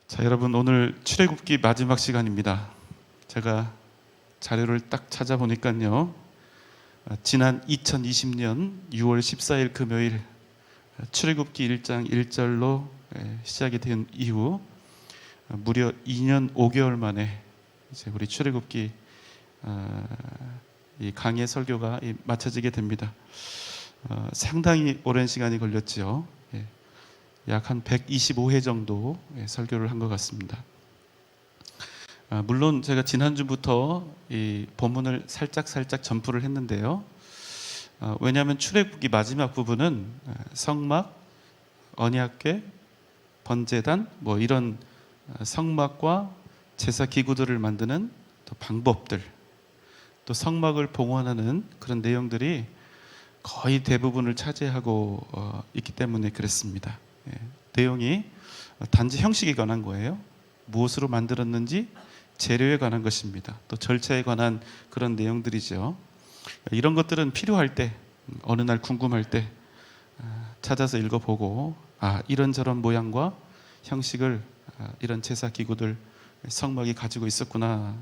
자, 여러분, 오늘 출애굽기 마지막 시간입니다. 제가 자료를 딱 찾아보니까요, 지난 2020년 6월 14일 금요일 출애굽기 1장 1절로 시작이 된 이후 무려 2년 5개월 만에 이제 우리 출애굽기 이 강의 설교가 마쳐지게 됩니다. 상당히 오랜 시간이 걸렸죠. 약 한 125회 정도 설교를 한 것 같습니다. 물론 제가 지난주부터 이 본문을 살짝 점프를 했는데요. 왜냐하면 출애굽기 마지막 부분은 성막, 언약궤, 번제단 뭐 이런 성막과 제사 기구들을 만드는 또 방법들, 또 성막을 봉헌하는 그런 내용들이 거의 대부분을 차지하고 있기 때문에 그랬습니다. 내용이 단지 형식에 관한 거예요. 무엇으로 만들었는지 재료에 관한 것입니다. 또 절차에 관한 그런 내용들이죠. 이런 것들은 필요할 때, 어느 날 궁금할 때 찾아서 읽어보고 이런저런 모양과 형식을 이런 제사 기구들, 성막이 가지고 있었구나,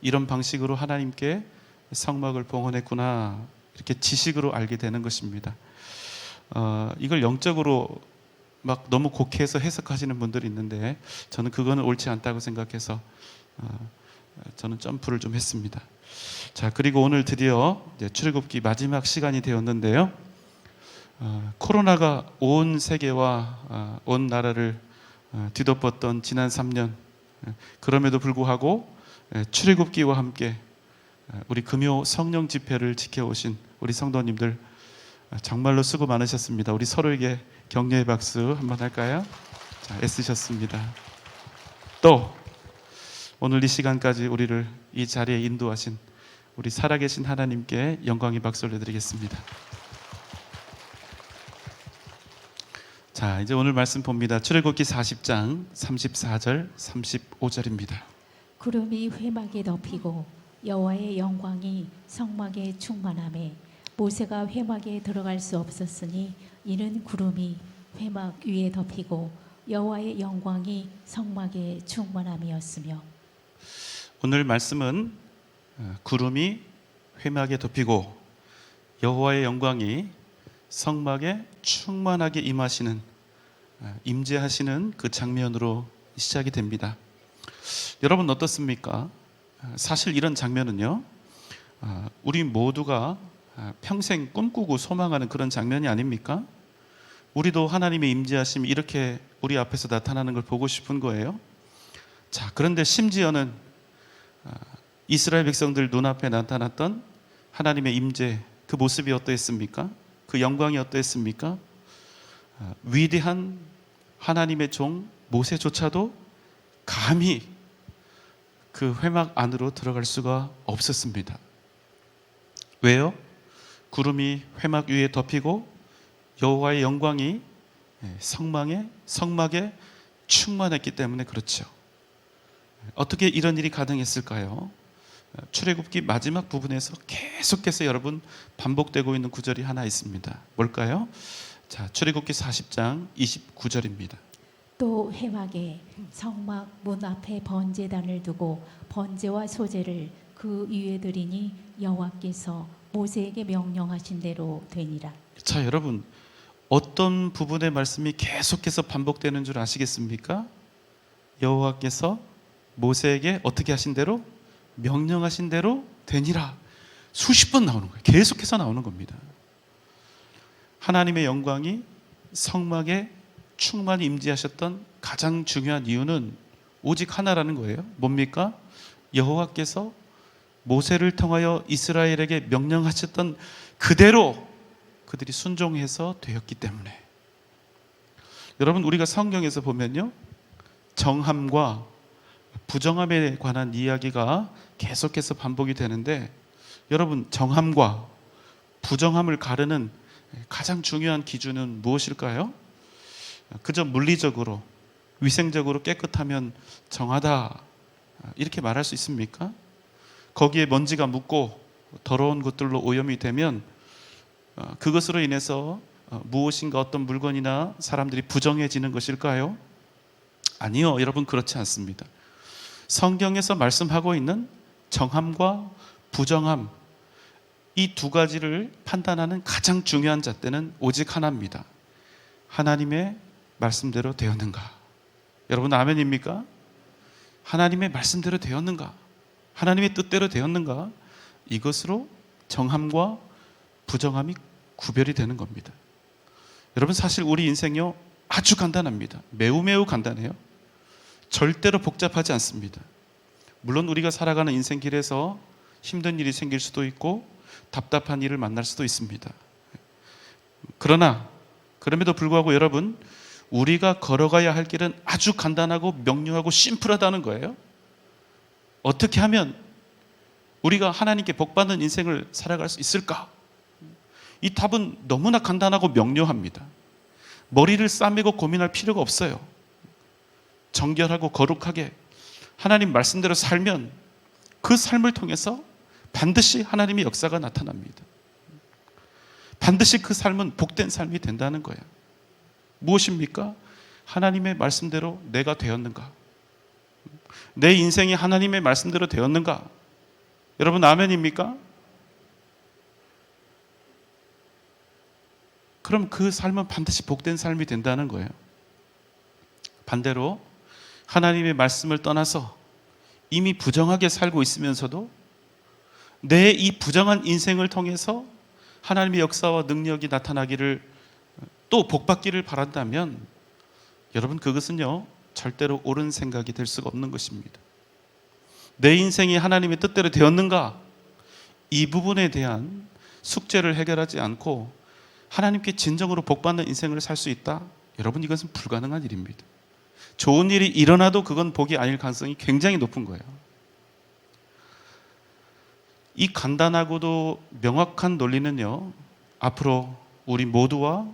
이런 방식으로 하나님께 성막을 봉헌했구나, 이렇게 지식으로 알게 되는 것입니다. 이걸 영적으로 막 너무 곡해서 해석하시는 분들이 있는데 저는 그거는 옳지 않다고 생각해서 저는 점프를 좀 했습니다. 자, 그리고 오늘 드디어 이제 출애굽기 마지막 시간이 되었는데요. 코로나가 온 세계와 온 나라를 뒤덮었던 지난 3년, 그럼에도 불구하고 출애굽기와 함께 우리 금요 성령 집회를 지켜오신 우리 성도님들 정말로 수고 많으셨습니다. 우리 서로에게 격려의 박수 한번 할까요? 자, 애쓰셨습니다. 또 오늘 이 시간까지 우리를 이 자리에 인도하신 우리 살아계신 하나님께 영광의 박수를 올려드리겠습니다. 자, 이제 오늘 말씀 봅니다. 출애굽기 40장 34절 35절입니다. 구름이 회막에 덮이고 여호와의 영광이 성막에 충만하매 모세가 회막에 들어갈 수 없었으니 이는 구름이 회막 위에 덮이고 여호와의 영광이 성막에 충만함이었으며. 오늘 말씀은 구름이 회막에 덮이고 여호와의 영광이 성막에 충만하게 임하시는, 임재하시는 그 장면으로 시작이 됩니다. 여러분 어떻습니까? 사실 이런 장면은요, 우리 모두가 평생 꿈꾸고 소망하는 그런 장면이 아닙니까? 우리도 하나님의 임재하심이 이렇게 우리 앞에서 나타나는 걸 보고 싶은 거예요. 자, 그런데 심지어는 이스라엘 백성들 눈앞에 나타났던 하나님의 임재, 그 모습이 어떠했습니까? 그 영광이 어떠했습니까? 위대한 하나님의 종 모세조차도 감히 그 회막 안으로 들어갈 수가 없었습니다. 왜요? 구름이 회막 위에 덮이고 여호와의 영광이 성막에 충만했기 때문에 그렇죠. 어떻게 이런 일이 가능했을까요? 출애굽기 마지막 부분에서 계속해서 여러분 반복되고 있는 구절이 하나 있습니다. 뭘까요? 자, 출애굽기 40장 29절입니다. 또 회막에 성막 문 앞에 번제단을 두고 번제와 소제를 그 위에 드리니 여호와께서 모세에게 명령하신 대로 되니라. 자, 여러분 어떤 부분의 말씀이 계속해서 반복되는 줄 아시겠습니까? 여호와께서 모세에게 어떻게 하신 대로, 명령하신 대로 되니라. 수십 번 나오는 거예요. 계속해서 나오는 겁니다. 하나님의 영광이 성막에 충만히 임재하셨던 가장 중요한 이유는 오직 하나라는 거예요. 뭡니까? 여호와께서 모세를 통하여 이스라엘에게 명령하셨던 그대로 그들이 순종해서 되었기 때문에. 여러분, 우리가 성경에서 보면요, 정함과 부정함에 관한 이야기가 계속해서 반복이 되는데, 여러분, 정함과 부정함을 가르는 가장 중요한 기준은 무엇일까요? 그저 물리적으로, 위생적으로 깨끗하면 정하다, 이렇게 말할 수 있습니까? 거기에 먼지가 묻고 더러운 것들로 오염이 되면 그것으로 인해서 무엇인가 어떤 물건이나 사람들이 부정해지는 것일까요? 아니요, 여러분, 그렇지 않습니다. 성경에서 말씀하고 있는 정함과 부정함, 이 두 가지를 판단하는 가장 중요한 잣대는 오직 하나입니다. 하나님의 말씀대로 되었는가? 여러분, 아멘입니까? 하나님의 말씀대로 되었는가? 하나님의 뜻대로 되었는가? 이것으로 정함과 부정함이 구별이 되는 겁니다. 여러분, 사실 우리 인생이요, 아주 간단합니다. 매우 매우 간단해요. 절대로 복잡하지 않습니다. 물론 우리가 살아가는 인생 길에서 힘든 일이 생길 수도 있고 답답한 일을 만날 수도 있습니다. 그러나 그럼에도 불구하고 여러분, 우리가 걸어가야 할 길은 아주 간단하고 명료하고 심플하다는 거예요. 어떻게 하면 우리가 하나님께 복받는 인생을 살아갈 수 있을까? 이 답은 너무나 간단하고 명료합니다. 머리를 싸매고 고민할 필요가 없어요. 정결하고 거룩하게 하나님 말씀대로 살면 그 삶을 통해서 반드시 하나님의 역사가 나타납니다. 반드시 그 삶은 복된 삶이 된다는 거예요. 무엇입니까? 하나님의 말씀대로 내가 되었는가? 내 인생이 하나님의 말씀대로 되었는가? 여러분, 아멘입니까? 그럼 그 삶은 반드시 복된 삶이 된다는 거예요. 반대로 하나님의 말씀을 떠나서 이미 부정하게 살고 있으면서도 내 이 부정한 인생을 통해서 하나님의 역사와 능력이 나타나기를, 또 복받기를 바란다면 여러분, 그것은요, 절대로 옳은 생각이 될 수가 없는 것입니다. 내 인생이 하나님의 뜻대로 되었는가? 이 부분에 대한 숙제를 해결하지 않고 하나님께 진정으로 복받는 인생을 살 수 있다? 여러분, 이것은 불가능한 일입니다. 좋은 일이 일어나도 그건 복이 아닐 가능성이 굉장히 높은 거예요. 이 간단하고도 명확한 논리는요, 앞으로 우리 모두와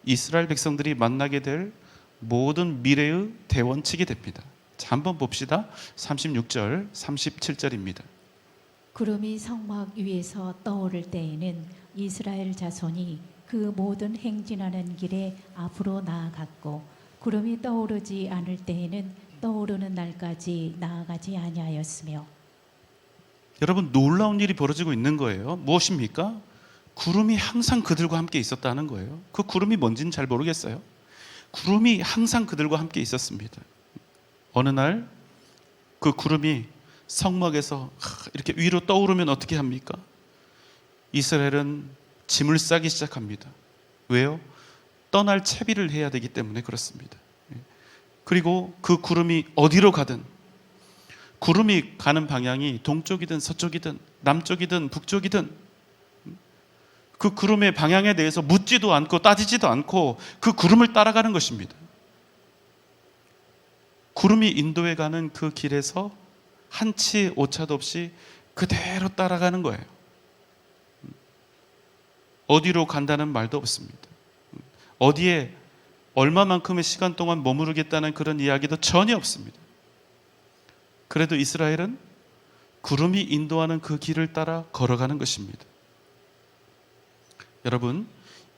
이스라엘 백성들이 만나게 될 모든 미래의 대원칙이 됩니다. 자, 한번 봅시다. 36절, 37절입니다. 구름이 성막 위에서 떠오를 때에는 이스라엘 자손이 그 모든 행진하는 길에 앞으로 나아갔고, 구름이 떠오르지 않을 때에는 떠오르는 날까지 나아가지 아니하였으며. 여러분, 놀라운 일이 벌어지고 있는 거예요. 무엇입니까? 구름이 항상 그들과 함께 있었다는 거예요. 그 구름이 뭔지는 잘 모르겠어요. 구름이 항상 그들과 함께 있었습니다. 어느 날 그 구름이 성막에서 이렇게 위로 떠오르면 어떻게 합니까? 이스라엘은 짐을 싸기 시작합니다. 왜요? 떠날 채비를 해야 되기 때문에 그렇습니다. 그리고 그 구름이 어디로 가든, 구름이 가는 방향이 동쪽이든 서쪽이든 남쪽이든 북쪽이든 그 구름의 방향에 대해서 묻지도 않고 따지지도 않고 그 구름을 따라가는 것입니다. 구름이 인도해 가는 그 길에서 한치 오차도 없이 그대로 따라가는 거예요. 어디로 간다는 말도 없습니다. 어디에 얼마만큼의 시간 동안 머무르겠다는 그런 이야기도 전혀 없습니다. 그래도 이스라엘은 구름이 인도하는 그 길을 따라 걸어가는 것입니다. 여러분,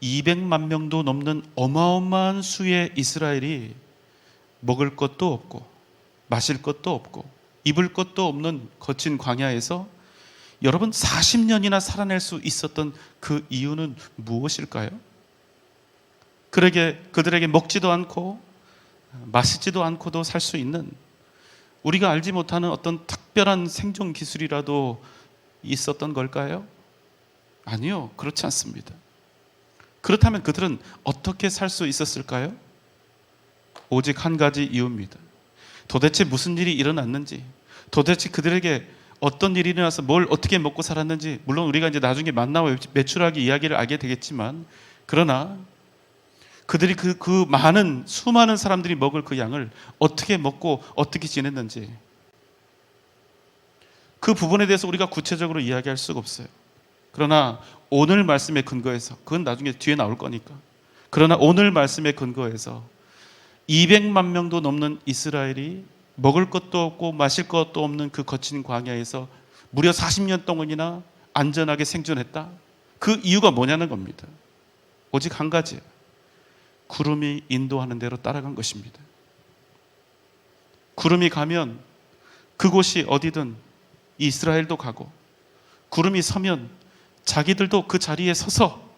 200만 명도 넘는 어마어마한 수의 이스라엘이 먹을 것도 없고 마실 것도 없고 입을 것도 없는 거친 광야에서 여러분 40년이나 살아낼 수 있었던 그 이유는 무엇일까요? 그들에게 먹지도 않고 마시지도 않고도 살 수 있는, 우리가 알지 못하는 어떤 특별한 생존 기술이라도 있었던 걸까요? 아니요, 그렇지 않습니다. 그렇다면 그들은 어떻게 살 수 있었을까요? 오직 한 가지 이유입니다. 도대체 무슨 일이 일어났는지, 도대체 그들에게 어떤 일이 일어나서 뭘 어떻게 먹고 살았는지, 물론 우리가 이제 나중에 만나와 매출하기 이야기를 알게 되겠지만, 그러나 그들이 그 많은 수많은 사람들이 먹을 그 양을 어떻게 먹고 어떻게 지냈는지, 그 부분에 대해서 우리가 구체적으로 이야기할 수가 없어요. 그러나 오늘 말씀에 근거해서, 그건 나중에 뒤에 나올 거니까, 그러나 오늘 말씀에 근거해서 200만 명도 넘는 이스라엘이 먹을 것도 없고 마실 것도 없는 그 거친 광야에서 무려 40년 동안이나 안전하게 생존했다. 그 이유가 뭐냐는 겁니다. 오직 한 가지예요. 구름이 인도하는 대로 따라간 것입니다. 구름이 가면 그곳이 어디든 이스라엘도 가고, 구름이 서면 자기들도 그 자리에 서서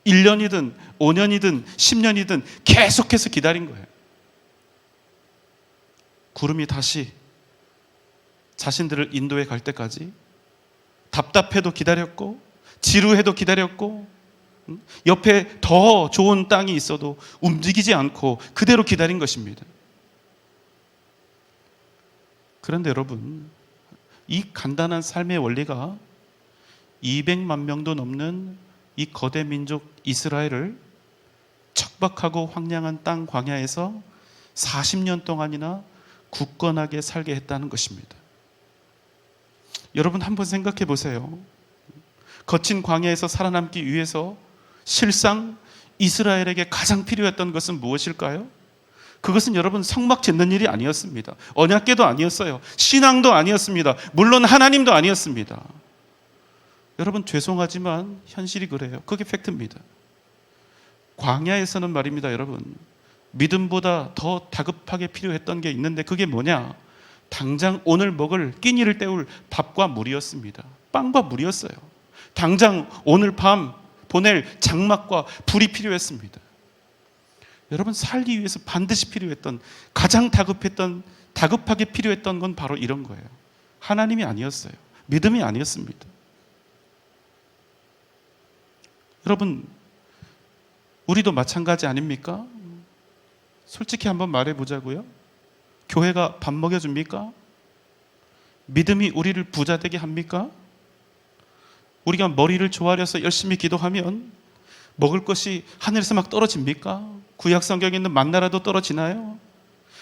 1년이든 5년이든 10년이든 계속해서 기다린 거예요. 구름이 다시 자신들을 인도해 갈 때까지 답답해도 기다렸고, 지루해도 기다렸고, 옆에 더 좋은 땅이 있어도 움직이지 않고 그대로 기다린 것입니다. 그런데 여러분, 이 간단한 삶의 원리가 200만 명도 넘는 이 거대 민족 이스라엘을 척박하고 황량한 땅 광야에서 40년 동안이나 굳건하게 살게 했다는 것입니다. 여러분 한번 생각해 보세요. 거친 광야에서 살아남기 위해서 실상 이스라엘에게 가장 필요했던 것은 무엇일까요? 그것은 여러분 성막 짓는 일이 아니었습니다. 언약궤도 아니었어요. 신앙도 아니었습니다. 물론 하나님도 아니었습니다. 여러분 죄송하지만 현실이 그래요. 그게 팩트입니다. 광야에서는 말입니다, 여러분, 믿음보다 더 다급하게 필요했던 게 있는데 그게 뭐냐? 당장 오늘 먹을 끼니를 때울 밥과 물이었습니다. 빵과 물이었어요. 당장 오늘 밤 보낼 장막과 불이 필요했습니다. 여러분 살기 위해서 반드시 필요했던, 가장 다급하게 필요했던 건 바로 이런 거예요. 하나님이 아니었어요. 믿음이 아니었습니다. 여러분 우리도 마찬가지 아닙니까? 솔직히 한번 말해보자고요. 교회가 밥 먹여줍니까? 믿음이 우리를 부자 되게 합니까? 우리가 머리를 조아려서 열심히 기도하면 먹을 것이 하늘에서 막 떨어집니까? 구약 성경에 있는 만나라도 떨어지나요?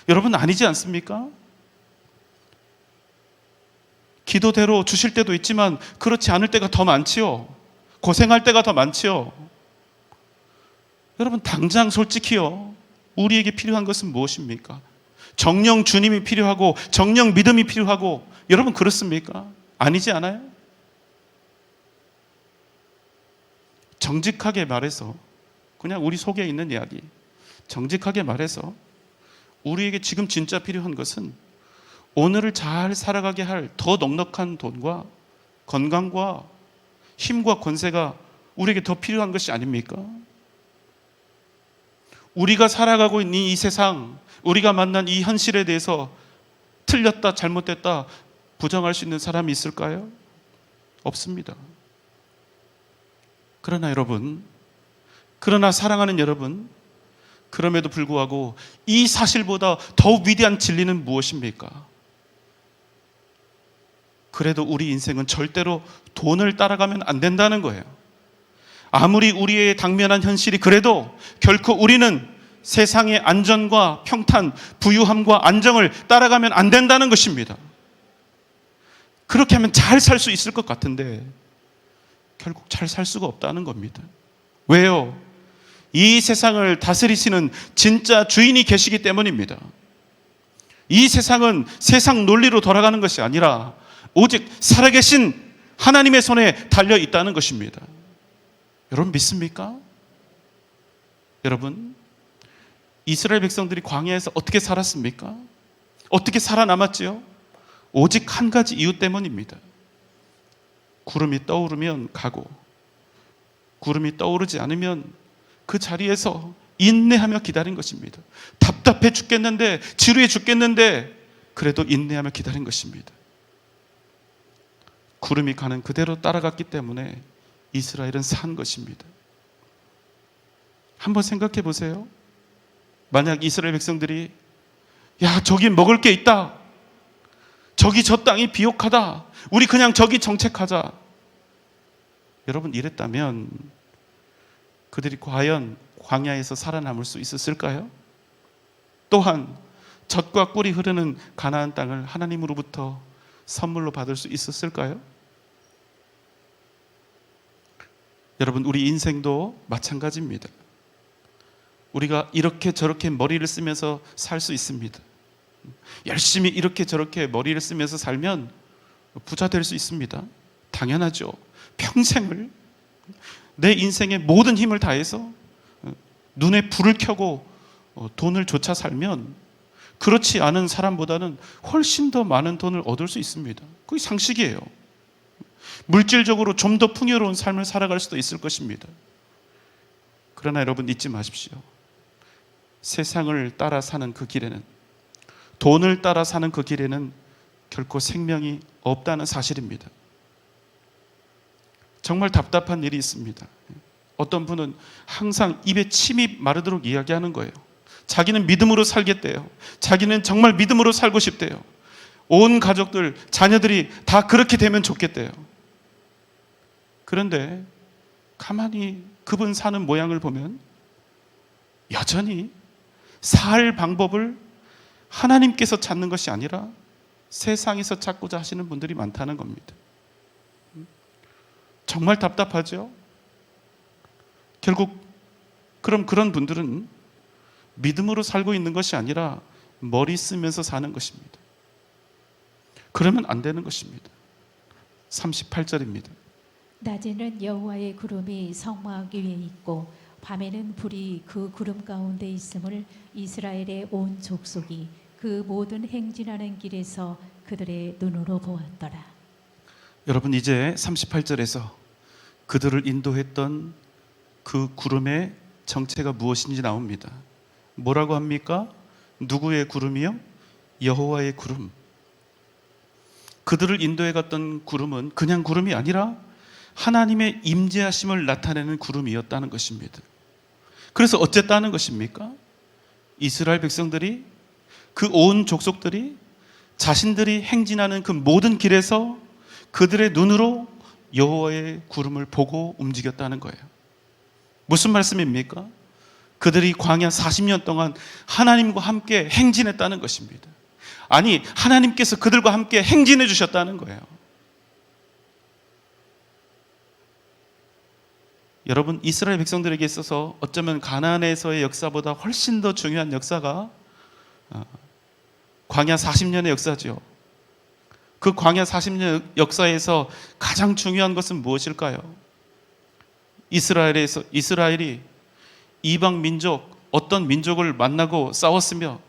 여러분 아니지 않습니까? 기도대로 주실 때도 있지만 그렇지 않을 때가 더 많지요. 고생할 때가 더 많지요. 여러분 당장 솔직히요, 우리에게 필요한 것은 무엇입니까? 정령 주님이 필요하고 정령 믿음이 필요하고, 여러분 그렇습니까? 아니지 않아요? 정직하게 말해서, 그냥 우리 속에 있는 이야기, 정직하게 말해서 우리에게 지금 진짜 필요한 것은 오늘을 잘 살아가게 할 더 넉넉한 돈과 건강과 힘과 권세가 우리에게 더 필요한 것이 아닙니까? 우리가 살아가고 있는 이 세상, 우리가 만난 이 현실에 대해서 틀렸다, 잘못됐다 부정할 수 있는 사람이 있을까요? 없습니다. 그러나 여러분, 그러나 사랑하는 여러분, 그럼에도 불구하고 이 사실보다 더욱 위대한 진리는 무엇입니까? 그래도 우리 인생은 절대로 돈을 따라가면 안 된다는 거예요. 아무리 우리의 당면한 현실이 그래도 결코 우리는 세상의 안전과 평탄, 부유함과 안정을 따라가면 안 된다는 것입니다. 그렇게 하면 잘 살 수 있을 것 같은데 결국 잘 살 수가 없다는 겁니다. 왜요? 이 세상을 다스리시는 진짜 주인이 계시기 때문입니다. 이 세상은 세상 논리로 돌아가는 것이 아니라 오직 살아계신 하나님의 손에 달려 있다는 것입니다. 여러분 믿습니까? 여러분, 이스라엘 백성들이 광야에서 어떻게 살았습니까? 어떻게 살아남았지요? 오직 한 가지 이유 때문입니다. 구름이 떠오르면 가고, 구름이 떠오르지 않으면 그 자리에서 인내하며 기다린 것입니다. 답답해 죽겠는데, 지루해 죽겠는데 그래도 인내하며 기다린 것입니다. 구름이 가는 그대로 따라갔기 때문에 이스라엘은 산 것입니다. 한번 생각해 보세요. 만약 이스라엘 백성들이 야, 저기 먹을 게 있다, 저기 저 땅이 비옥하다, 우리 그냥 저기 정책하자, 여러분 이랬다면 그들이 과연 광야에서 살아남을 수 있었을까요? 또한 젖과 꿀이 흐르는 가나안 땅을 하나님으로부터 선물로 받을 수 있었을까요? 여러분 우리 인생도 마찬가지입니다. 우리가 이렇게 저렇게 머리를 쓰면서 살 수 있습니다. 열심히 이렇게 저렇게 머리를 쓰면서 살면 부자 될 수 있습니다. 당연하죠. 평생을 내 인생의 모든 힘을 다해서 눈에 불을 켜고 돈을 쫓아 살면 그렇지 않은 사람보다는 훨씬 더 많은 돈을 얻을 수 있습니다. 그게 상식이에요. 물질적으로 좀 더 풍요로운 삶을 살아갈 수도 있을 것입니다. 그러나 여러분 잊지 마십시오. 세상을 따라 사는 그 길에는, 돈을 따라 사는 그 길에는 결코 생명이 없다는 사실입니다. 정말 답답한 일이 있습니다. 어떤 분은 항상 입에 침이 마르도록 이야기하는 거예요. 자기는 믿음으로 살겠대요. 자기는 정말 믿음으로 살고 싶대요. 온 가족들, 자녀들이 다 그렇게 되면 좋겠대요. 그런데 가만히 그분 사는 모양을 보면 여전히 살 방법을 하나님께서 찾는 것이 아니라 세상에서 찾고자 하시는 분들이 많다는 겁니다. 정말 답답하죠? 결국 그럼 그런 분들은 믿음으로 살고 있는 것이 아니라 머리 쓰면서 사는 것입니다. 그러면 안 되는 것입니다. 38절입니다. 낮에는 여호와의 구름이 성막 위에 있고 밤에는 불이 그 구름 가운데 있음을 이스라엘의 온 족속이 그 모든 행진하는 길에서 그들의 눈으로 보았더라. 여러분 이제 38절에서 그들을 인도했던 그 구름의 정체가 무엇인지 나옵니다. 뭐라고 합니까? 누구의 구름이요? 여호와의 구름. 그들을 인도해 갔던 구름은 그냥 구름이 아니라 하나님의 임재하심을 나타내는 구름이었다는 것입니다. 그래서 어쨌다는 것입니까? 이스라엘 백성들이, 그 온 족속들이 자신들이 행진하는 그 모든 길에서 그들의 눈으로 여호와의 구름을 보고 움직였다는 거예요. 무슨 말씀입니까? 그들이 광야 40년 동안 하나님과 함께 행진했다는 것입니다. 아니, 하나님께서 그들과 함께 행진해 주셨다는 거예요. 여러분, 이스라엘 백성들에게 있어서 어쩌면 가나안에서의 역사보다 훨씬 더 중요한 역사가 광야 40년의 역사죠. 그 광야 40년 역사에서 가장 중요한 것은 무엇일까요? 이스라엘이 이방 민족, 어떤 민족을 만나고 싸웠으며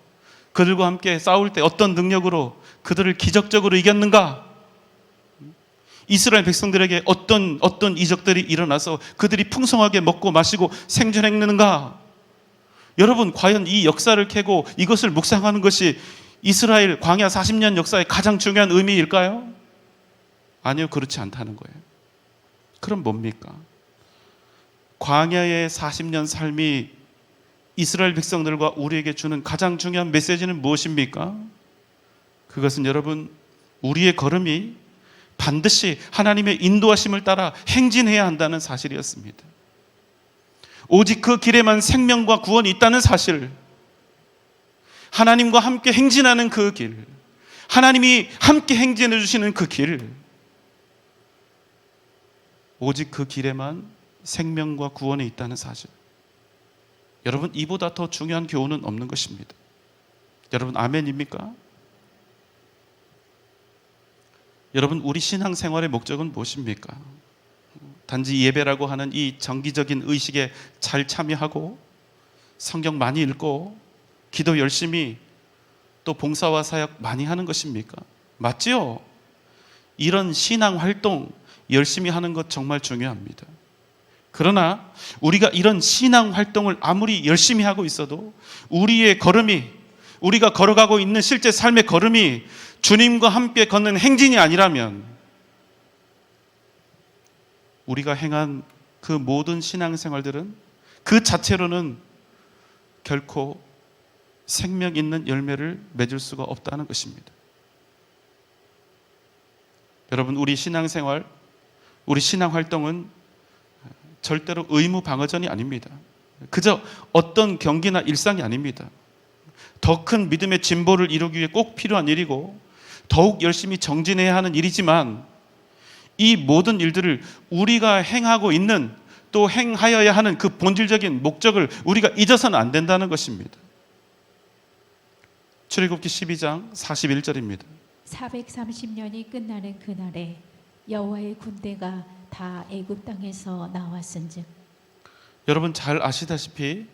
그들과 함께 싸울 때 어떤 능력으로 그들을 기적적으로 이겼는가? 이스라엘 백성들에게 어떤 이적들이 일어나서 그들이 풍성하게 먹고 마시고 생존했는가? 여러분, 과연 이 역사를 캐고 이것을 묵상하는 것이 이스라엘 광야 40년 역사의 가장 중요한 의미일까요? 아니요, 그렇지 않다는 거예요. 그럼 뭡니까? 광야의 40년 삶이 이스라엘 백성들과 우리에게 주는 가장 중요한 메시지는 무엇입니까? 그것은 여러분, 우리의 걸음이 반드시 하나님의 인도하심을 따라 행진해야 한다는 사실이었습니다. 오직 그 길에만 생명과 구원이 있다는 사실, 하나님과 함께 행진하는 그 길, 하나님이 함께 행진해 주시는 그 길, 오직 그 길에만 생명과 구원이 있다는 사실. 여러분, 이보다 더 중요한 교훈은 없는 것입니다. 여러분, 아멘입니까? 여러분, 우리 신앙생활의 목적은 무엇입니까? 단지 예배라고 하는 이 정기적인 의식에 잘 참여하고 성경 많이 읽고 기도 열심히 또 봉사와 사역 많이 하는 것입니까? 맞지요? 이런 신앙 활동 열심히 하는 것 정말 중요합니다. 그러나 우리가 이런 신앙 활동을 아무리 열심히 하고 있어도 우리의 걸음이, 우리가 걸어가고 있는 실제 삶의 걸음이 주님과 함께 걷는 행진이 아니라면 우리가 행한 그 모든 신앙생활들은 그 자체로는 결코 생명 있는 열매를 맺을 수가 없다는 것입니다. 여러분, 우리 신앙생활, 우리 신앙활동은 절대로 의무 방어전이 아닙니다. 그저 어떤 경기나 일상이 아닙니다. 더 큰 믿음의 진보를 이루기 위해 꼭 필요한 일이고 더욱 열심히 정진해야 하는 일이지만 이 모든 일들을 우리가 행하고 있는, 또 행하여야 하는 그 본질적인 목적을 우리가 잊어서는 안 된다는 것입니다. 출애굽기 12장 41절입니다. 430년이 끝나는 그날에 여호와의 군대가 다 애굽 땅에서 나왔은즉. 여러분 잘 아시다시피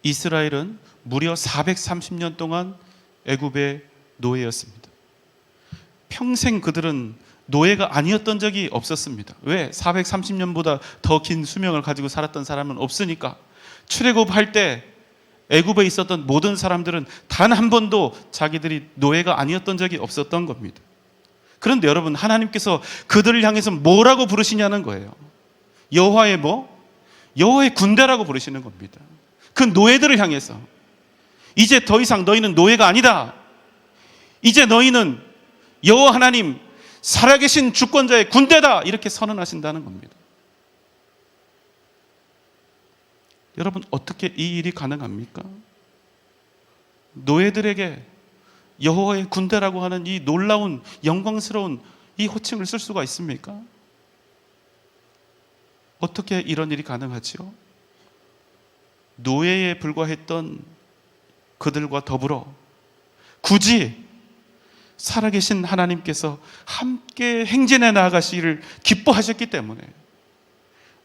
이스라엘은 무려 430년 동안 애굽의 노예였습니다. 평생 그들은 노예가 아니었던 적이 없었습니다. 왜? 430년보다 더 긴 수명을 가지고 살았던 사람은 없으니까. 출애굽할 때 애굽에 있었던 모든 사람들은 단 한 번도 자기들이 노예가 아니었던 적이 없었던 겁니다. 그런데 여러분, 하나님께서 그들을 향해서 뭐라고 부르시냐는 거예요. 여호와의 뭐? 여호와의 군대라고 부르시는 겁니다. 그 노예들을 향해서 이제 더 이상 너희는 노예가 아니다. 이제 너희는 여호와 하나님 살아계신 주권자의 군대다. 이렇게 선언하신다는 겁니다. 여러분, 어떻게 이 일이 가능합니까? 노예들에게 여호와의 군대라고 하는 이 놀라운 영광스러운 이 호칭을 쓸 수가 있습니까? 어떻게 이런 일이 가능하지요? 노예에 불과했던 그들과 더불어 굳이 살아계신 하나님께서 함께 행진해 나아가시기를 기뻐하셨기 때문에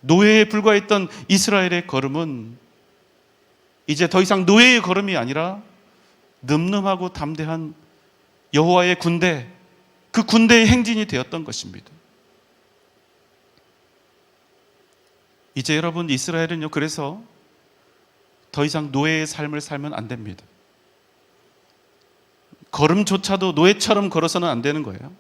노예에 불과했던 이스라엘의 걸음은 이제 더 이상 노예의 걸음이 아니라 늠름하고 담대한 여호와의 군대, 그 군대의 행진이 되었던 것입니다. 이제 여러분, 이스라엘은요, 그래서 더 이상 노예의 삶을 살면 안 됩니다. 걸음조차도 노예처럼 걸어서는 안 되는 거예요.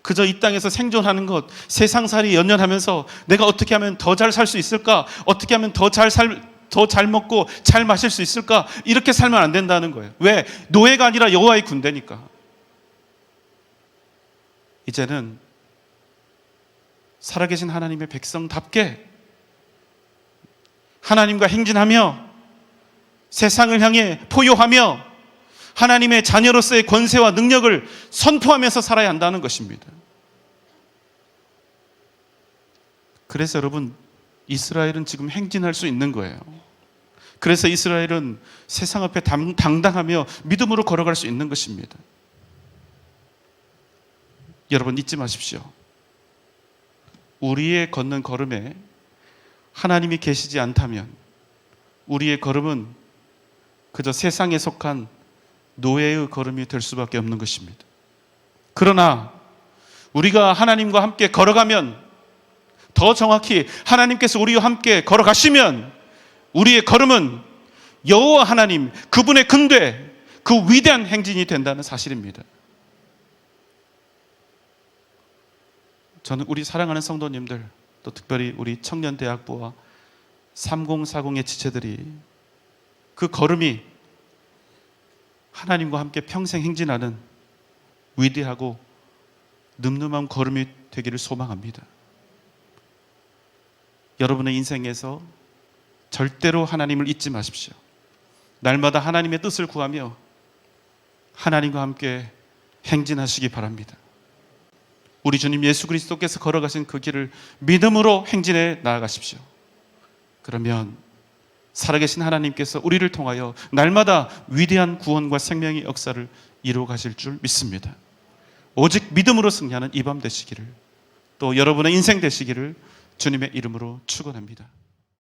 그저 이 땅에서 생존하는 것, 세상살이 연연하면서 내가 어떻게 하면 더 잘 살 수 있을까? 어떻게 하면 더 잘 먹고 잘 마실 수 있을까? 이렇게 살면 안 된다는 거예요. 왜? 노예가 아니라 여호와의 군대니까. 이제는 살아계신 하나님의 백성답게 하나님과 행진하며 세상을 향해 포효하며 하나님의 자녀로서의 권세와 능력을 선포하면서 살아야 한다는 것입니다. 그래서 여러분, 이스라엘은 지금 행진할 수 있는 거예요. 그래서 이스라엘은 세상 앞에 당당하며 믿음으로 걸어갈 수 있는 것입니다. 여러분, 잊지 마십시오. 우리의 걷는 걸음에 하나님이 계시지 않다면 우리의 걸음은 그저 세상에 속한 노예의 걸음이 될 수밖에 없는 것입니다. 그러나 우리가 하나님과 함께 걸어가면, 더 정확히 하나님께서 우리와 함께 걸어가시면 우리의 걸음은 여호와 하나님, 그분의 군대, 그 위대한 행진이 된다는 사실입니다. 저는 우리 사랑하는 성도님들, 또 특별히 우리 청년대학부와 3040의 지체들이 그 걸음이 하나님과 함께 평생 행진하는 위대하고 늠름한 걸음이 되기를 소망합니다. 여러분의 인생에서 절대로 하나님을 잊지 마십시오. 날마다 하나님의 뜻을 구하며 하나님과 함께 행진하시기 바랍니다. 우리 주님 예수 그리스도께서 걸어가신 그 길을 믿음으로 행진해 나아가십시오. 그러면 살아계신 하나님께서 우리를 통하여 날마다 위대한 구원과 생명의 역사를 이루어 가실 줄 믿습니다. 오직 믿음으로 승리하는 이 밤 되시기를, 또 여러분의 인생 되시기를 주님의 이름으로 축원합니다.